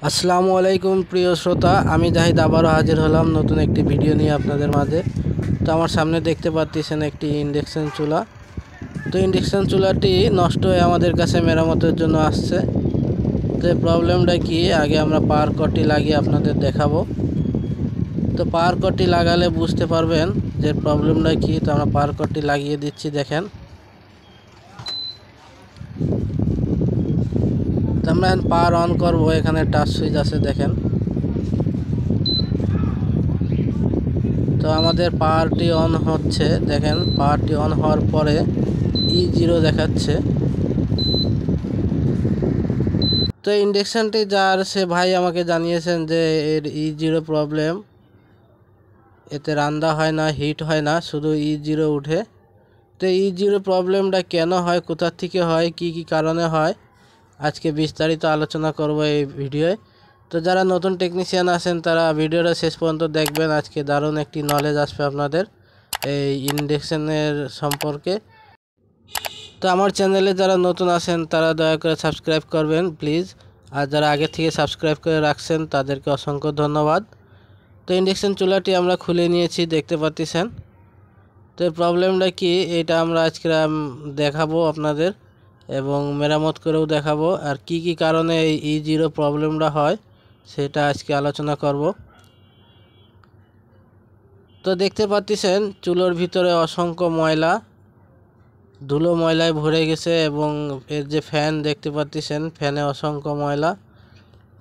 আসসালামু আলাইকুম প্রিয় শ্রোতা, আমি জাহিদ আবারও হাজির হলাম নতুন একটি ভিডিও নিয়ে আপনাদের মাঝে। তো আমার সামনে দেখতে পাচ্ছেন একটি ইন্ডাকশন চুলা। তো ইন্ডাকশন চুলাটি নষ্ট হয়ে আমাদের কাছে মেরামতের জন্য আসছে। তো প্রবলেমটা কি, আগে আমরা পাওয়ার কর্ডটি লাগিয়ে আপনাদের দেখাবো। তো পাওয়ার কর্ডটি লাগালে বুঝতে পারবেন যে প্রবলেমটা কি। তো আমরা পাওয়ার কর্ডটি লাগিয়ে দিচ্ছি, দেখেন। তো আমরা পাওয়ার অন করবো, এখানে টাচ সুইচ আছে দেখেন। তো আমাদের পাওয়ারটি অন হচ্ছে, দেখেন। পাওয়ারটি অন হওয়ার পরে E0 দেখাচ্ছে। তো ইন্ডাকশানটি যার, সে ভাই আমাকে জানিয়েছেন যে এর E0 প্রবলেম, এতে রান্না হয় না, হিট হয় না, শুধু E0 উঠে। তো E0 প্রবলেমটা কেন হয়, কোথা থেকে হয়, কি কি কারণে হয়, আজকে বিস্তারিত আলোচনা করব এই ভিডিওয়ে। তো যারা নতুন টেকনিশিয়ান আছেন তারা ভিডিওটা শেষ পর্যন্ত দেখবেন। আজকে দারুণ একটি নলেজ আসবে আপনাদের এই ইন্ডাকশনের সম্পর্কে। তো আমার চ্যানেলে যারা নতুন আছেন তারা দয়া করে সাবস্ক্রাইব করবেন প্লিজ, আর যারা আগে থেকে সাবস্ক্রাইব করে রাখছেন তাদেরকে অসংখ্য ধন্যবাদ। তো ইন্ডাকশন চুলাটি আমরা খুলে নিয়েছি, দেখতে পাচ্ছেন। তো এই প্রবলেমটা কি, এটা আমরা আজকে দেখাবো আপনাদের, এবং মেরামত করেও দেখাবো। আর কি কি কারণে এই E0 প্রবলেমটা হয় সেটা আজকে আলোচনা করব। তো দেখতে পাচ্ছেন চুলোর ভিতরে অসংখ্য ময়লা, ধুলো ময়লায় ভরে গেছে, এবং এর যে ফ্যান দেখতে পাচ্ছেন, ফ্যানে অসংখ্য ময়লা।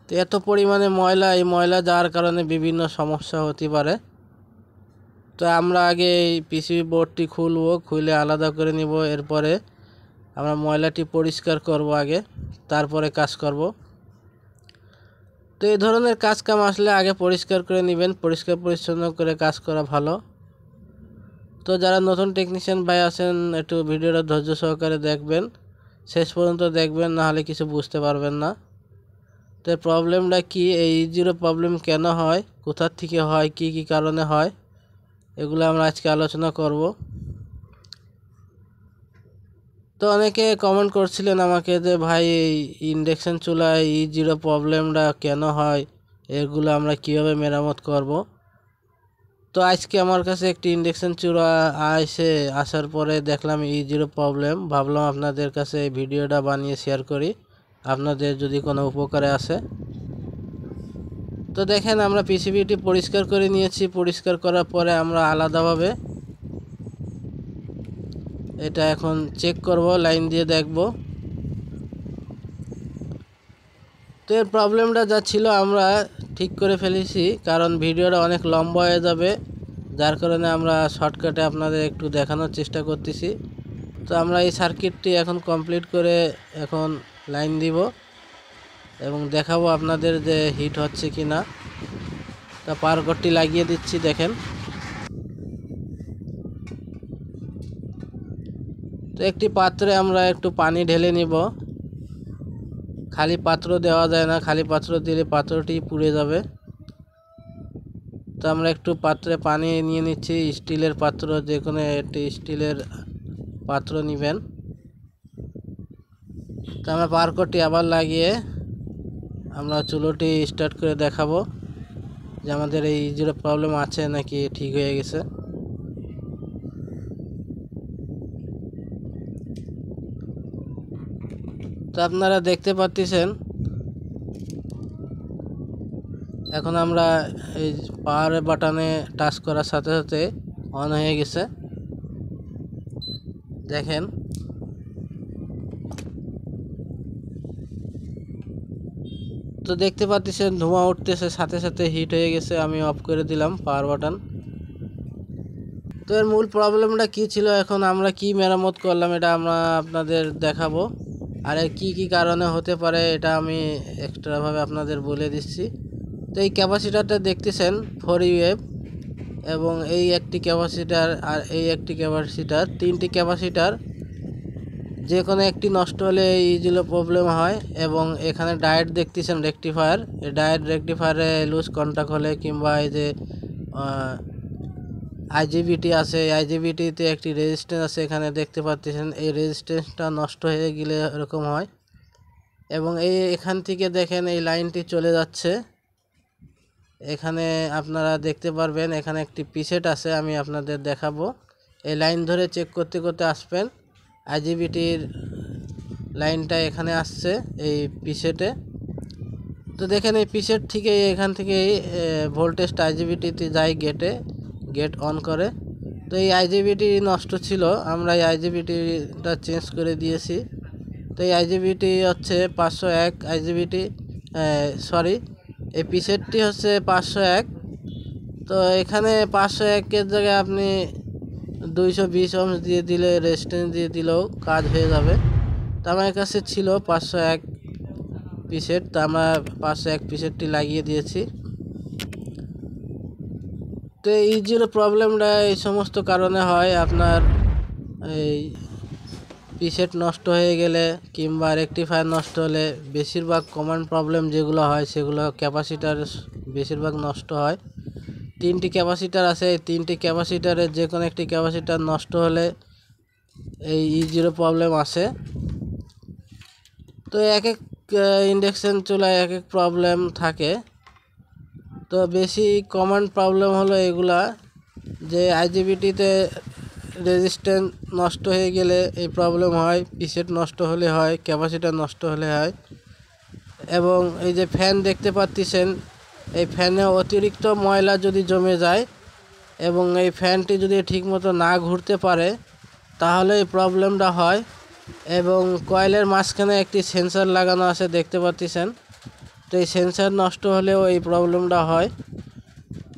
তো এত পরিমাণে ময়লা, এই ময়লা যাওয়ার কারণে বিভিন্ন সমস্যা হতে পারে। তো আমরা আগে এই পিসিবি বোর্ডটি খুলে আলাদা করে নিব। এরপরে আমরা ময়লাটি পরিষ্কার করব আগে, তারপরে কাজ করব। তো এই ধরনের কাম আসলে আগে পরিষ্কার করে নেবেন, পরিষ্কার পরিচ্ছন্ন করে কাজ করা ভালো। তো যারা নতুন টেকনিশিয়ান ভাই আছেন একটু ভিডিওটা ধৈর্য সহকারে দেখবেন, শেষ পর্যন্ত দেখবেন, না হলে কিছু বুঝতে পারবেন না। তো প্রবলেমটা কি, এই E0 প্রবলেম কেন হয়, কোথা থেকে হয়, কি কি কারণে হয়, এগুলো আমরা আজকে আলোচনা করব। তো অনেকে কমেন্ট করছিলেন আমাকে যে ভাই এই ইন্ডাকশন চুলায় E0 প্রবলেমটা কেন হয়, এগুলো আমরা কিভাবে মেরামত করব। তো আজকে আমার কাছে একটি ইন্ডাকশন চুলা আসার পরে দেখলাম E0 প্রবলেম, ভাবলাম আপনাদের কাছে এই ভিডিওটা বানিয়ে শেয়ার করি, আপনাদের যদি কোনো উপকারে আসে। তো দেখেন আমরা পিসিবিটি পরিষ্কার করে নিয়েছি। পরিষ্কার করার পরে আমরা আলাদাভাবে এটা এখন চেক করব, লাইন দিয়ে দেখব। তো এর প্রবলেমটা যা ছিল আমরা ঠিক করে ফেলেছি, কারণ ভিডিওটা অনেক লম্বা হয়ে যাবে, যার কারণে আমরা শর্টকাটে আপনাদের একটু দেখানোর চেষ্টা করতেছি। তো আমরা এই সার্কিটটি এখন কমপ্লিট করে এখন লাইন দিব এবং দেখাবো আপনাদের যে হিট হচ্ছে কি না। তা পাওয়ার কর্ডটি লাগিয়ে দিচ্ছি, দেখেন। তো একটি পাত্রে আমরা একটু পানি ঢেলে নিব। খালি পাত্র দেওয়া যায় না, খালি পাত্র দিলে পাত্রটি পুড়ে যাবে। তো আমরা একটু পাত্রে পানি নিয়ে নিচ্ছি, স্টিলের পাত্র, যে কোনো একটি স্টিলের পাত্র নেবেন। তো আমরা পাওয়ার কর্ডটি আবার লাগিয়ে আমরা চুলোটি স্টার্ট করে দেখাবো যে আমাদের এই E0 প্রবলেম আছে নাকি ঠিক হয়ে গেছে। তো আপনারা দেখতে পাচ্ছেন এখন আমরা এই পাওয়ার বাটনে টাচ করার সাথে সাথে অন হয়ে গেছে, দেখেন। তো দেখতে পাচ্ছেন ধোঁয়া উঠতেছে, সাথে সাথে হিট হয়ে গেছে। আমি অফ করে দিলাম পাওয়ার বাটন। তো এর মূল প্রবলেমটা কি ছিল, এখন আমরা কি মেরামত করলাম এটা আমরা আপনাদের দেখাবো। আর এর কী কী কারণে হতে পারে এটা আমি এক্সট্রাভাবে আপনাদের বলে দিচ্ছি। তো এই ক্যাপাসিটারটা দেখতেছেন 4 এবং এই একটি ক্যাপাসিটার আর এই একটি ক্যাপাসিটার, তিনটি ক্যাপাসিটার যে কোনো একটি নষ্ট হলে E0 প্রবলেম হয়। এবং এখানে ডায়েট দেখতেছেন রেকটিফায়ার, এই ডায়েট রেকটিফায়ারে লুজ কন্টাক্ট হলে, কিংবা এই যে আইজিবিটি আছে, আইজিবিটিতে একটি রেজিস্ট্যান্স আছে, এখানে দেখতে পাচ্ছেন এই রেজিস্ট্যান্সটা নষ্ট হয়ে গেলে এরকম হয়। এবং এখান থেকে দেখেন এই লাইনটি চলে যাচ্ছে। এখানে আপনারা দেখতে পারবেন এখানে একটি পিসেট আছে, আমি আপনাদের দেখাবো। এই লাইন ধরে চেক করতে করতে আসবেন, আইজিবিটির লাইনটা এখানে আসছে এই পিসেটে। তো দেখেন এই পিসেট থেকে এখান থেকে ভোল্টেজটা আইজিবিটিতে যায়, গেট অন করে। তো এই আইজিবিটি নষ্ট ছিল, আমরা এই আইজিবিটিটা চেঞ্জ করে দিয়েছি। তো এই আইজিবিটি হচ্ছে 501 আইজিবিটি, সরি এই পিসেটটি হচ্ছে 501। তো এখানে 501-এর জায়গায় আপনি 220 ওহম দিয়ে দিলে, রেজিস্ট্যান্স দিয়ে দিলেও কাজ হয়ে যাবে। তো আমার কাছে ছিল 501 পিসেট, তো আমরা 501 পিসেটটি লাগিয়ে দিয়েছি। তো এই জিরো প্রবলেমটা এই সমস্ত কারণে হয়, আপনার এই পিসেট নষ্ট হয়ে গেলে কিংবা রেকটিফায়ার নষ্ট হলে বেশিরভাগ কমন প্রবলেম যেগুলো হয় সেগুলো ক্যাপাসিটার বেশিরভাগ নষ্ট হয়। 3টি ক্যাপাসিটার আছে, এই 3টি ক্যাপাসিটারের যে কোনো একটি ক্যাপাসিটার নষ্ট হলে এই জিরো প্রবলেম আসে। তো এক এক ইন্ডাকশন চুলায় এক এক প্রবলেম থাকে। তো বেশি কমন প্রবলেম হলো এগুলা, যে আইজিবিটিতে রেজিস্ট্যান্স নষ্ট হয়ে গেলে এই প্রবলেম হয়, পিসেট নষ্ট হলে হয়, ক্যাপাসিটার নষ্ট হলে হয়। এবং এই যে ফ্যান দেখতে পাচ্ছেন, এই ফ্যানে অতিরিক্ত ময়লা যদি জমে যায় এবং এই ফ্যানটি যদি ঠিকমতো না ঘুরতে পারে তাহলে এই প্রবলেমটা হয়। এবং কয়েলের মাঝখানে একটি সেন্সর লাগানো আছে দেখতে পাচ্ছেন, তো এই সেন্সর নষ্ট হলেও এই প্রবলেমটা হয়।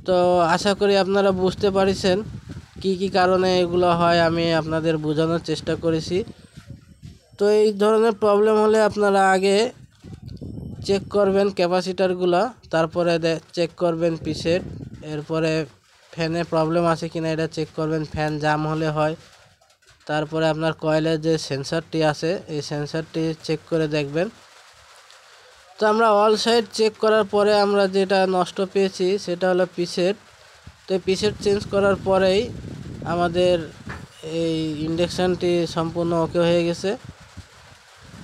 তো আশা করি আপনারা বুঝতে পারছেন কি কি কারণে এগুলো হয়, আমি আপনাদের বোঝানোর চেষ্টা করেছি। তো এই ধরনের প্রবলেম হলে আপনারা আগে চেক করবেন ক্যাপাসিটারগুলো, তারপরে চেক করবেন পিসেট, এরপরে ফ্যানে প্রবলেম আছে কিনা এটা চেক করবেন, ফ্যান জাম হলে হয়। তারপরে আপনার কয়েলের যে সেন্সরটি আছে এই সেন্সরটি চেক করে দেখবেন। তো আমরা অল সাইড চেক করার পরে আমরা যেটা নষ্ট পেয়েছি সেটা হলো পিসেট। তো পিসেট চেঞ্জ করার পরেই আমাদের এই ইন্ডাকশানটি সম্পূর্ণ ওকে হয়ে গেছে।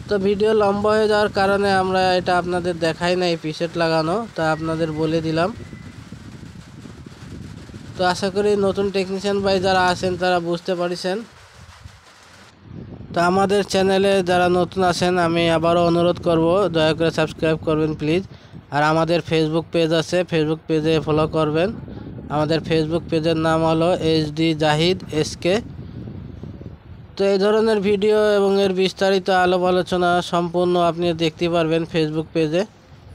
তো ভিডিও লম্বা হয়ে যাওয়ার কারণে আমরা এটা আপনাদের দেখাই নাই পিসেট লাগানো, তা আপনাদের বলে দিলাম। তো আশা করি নতুন টেকনিশিয়ান ভাই যারা আছেন তারা বুঝতে পারছেন। তো আমাদের চ্যানেলে যারা নতুন আছেন আমি আবারও অনুরোধ করব দয়া করে সাবস্ক্রাইব করবেন প্লিজ। আর আমাদের ফেসবুক পেজ আছে, ফেসবুক পেজে ফলো করবেন। আমাদের ফেসবুক পেজের নাম হলো এইচডি জাহিদ এসকে। তো এই ধরনের ভিডিও এবং এর বিস্তারিত আলোচনা সম্পূর্ণ আপনি দেখতে পারবেন ফেসবুক পেজে।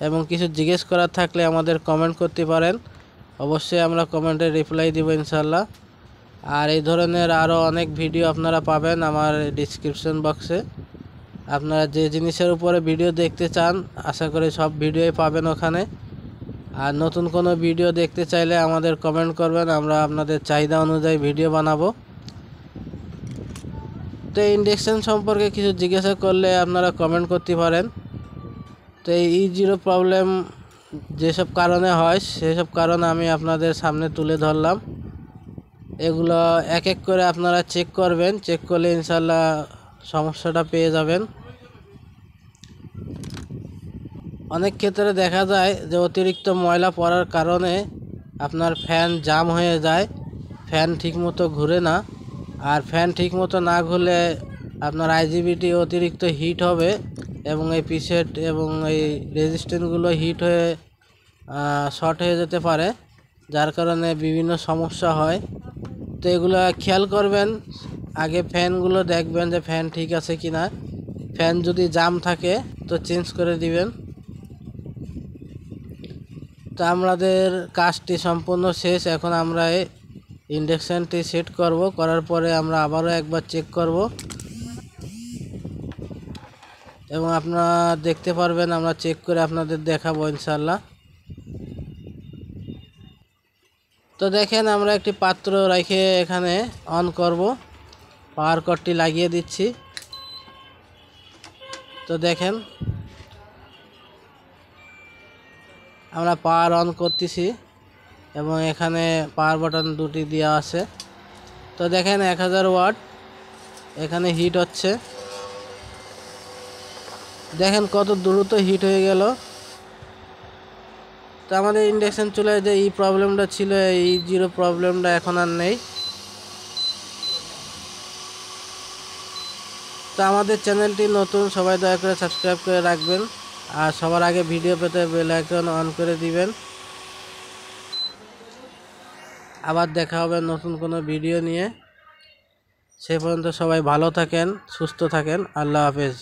এবং কিছু জিজ্ঞেস করার থাকলে আমাদের কমেন্ট করতে পারেন, অবশ্যই আমরা কমেন্টে রিপ্লাই দিব ইনশাল্লাহ। আর এই ধরনের আরও অনেক ভিডিও আপনারা পাবেন আমার ডিসক্রিপশন বক্সে। আপনারা যে জিনিসের উপরে ভিডিও দেখতে চান আশা করি সব ভিডিওই পাবেন ওখানে। আর নতুন কোনো ভিডিও দেখতে চাইলে আমাদের কমেন্ট করবেন, আমরা আপনাদের চাহিদা অনুযায়ী ভিডিও বানাবো। তো এই ইন্ডাকশন সম্পর্কে কিছু জিজ্ঞাসা করলে আপনারা কমেন্ট করতে পারেন। তো এই জিরো প্রবলেম যেসব কারণে হয় সেসব কারণ আমি আপনাদের সামনে তুলে ধরলাম। এগুলো এক এক করে আপনারা চেক করবেন, চেক করলে ইনশাল্লাহ সমস্যাটা পেয়ে যাবেন। অনেক ক্ষেত্রে দেখা যায় যে অতিরিক্ত ময়লা পড়ার কারণে আপনার ফ্যান জাম হয়ে যায়, ফ্যান ঠিকমতো ঘুরে না। আর ফ্যান ঠিকমতো না ঘুরলে আপনার আইজিবিটি অতিরিক্ত হিট হবে এবং এই পিসেট এবং এই রেজিস্ট্যান্সগুলো হিট হয়ে শর্ট হয়ে যেতে পারে, যার কারণে বিভিন্ন সমস্যা হয়। তো এগুলো খেয়াল করবেন, আগে ফ্যানগুলো দেখবেন যে ফ্যান ঠিক আছে কি না। ফ্যান যদি জাম থাকে তো চেঞ্জ করে দিবেন। তো আমাদের কাজটি সম্পূর্ণ শেষ, এখন আমরা এই ইন্ডাকশানটি সেট করব, করার পরে আমরা আবারও একবার চেক করব এবং আপনারা দেখতে পারবেন আমরা চেক করে আপনাদের দেখাবো ইনশাল্লাহ। তো দেখেন আমরা একটি পাত্র রেখে এখানে অন করব, পাওয়ার কর্ডটি লাগিয়ে দিচ্ছি। তো দেখেন আমরা পাওয়ার অন করতেছি এবং এখানে পাওয়ার বাটন দুটি দেওয়া আছে। তো দেখেন 1000 ওয়াট এখানে হিট হচ্ছে। দেখেন কত দ্রুত হিট হয়ে গেল। তো আমাদের ইন্ডাকশন চুলায় যে এই প্রবলেমটা ছিল, এই জিরো প্রবলেমটা এখন আর নেই। তো আমাদের চ্যানেলটি নতুন, সবাই দয়া করে সাবস্ক্রাইব করে রাখবেন, আর সবার আগে ভিডিও পেতে বেল আইকন অন করে দিবেন। আবার দেখা হবে নতুন কোনো ভিডিও নিয়ে। সে পর্যন্ত সবাই ভালো থাকেন, সুস্থ থাকেন। আল্লাহ হাফেজ।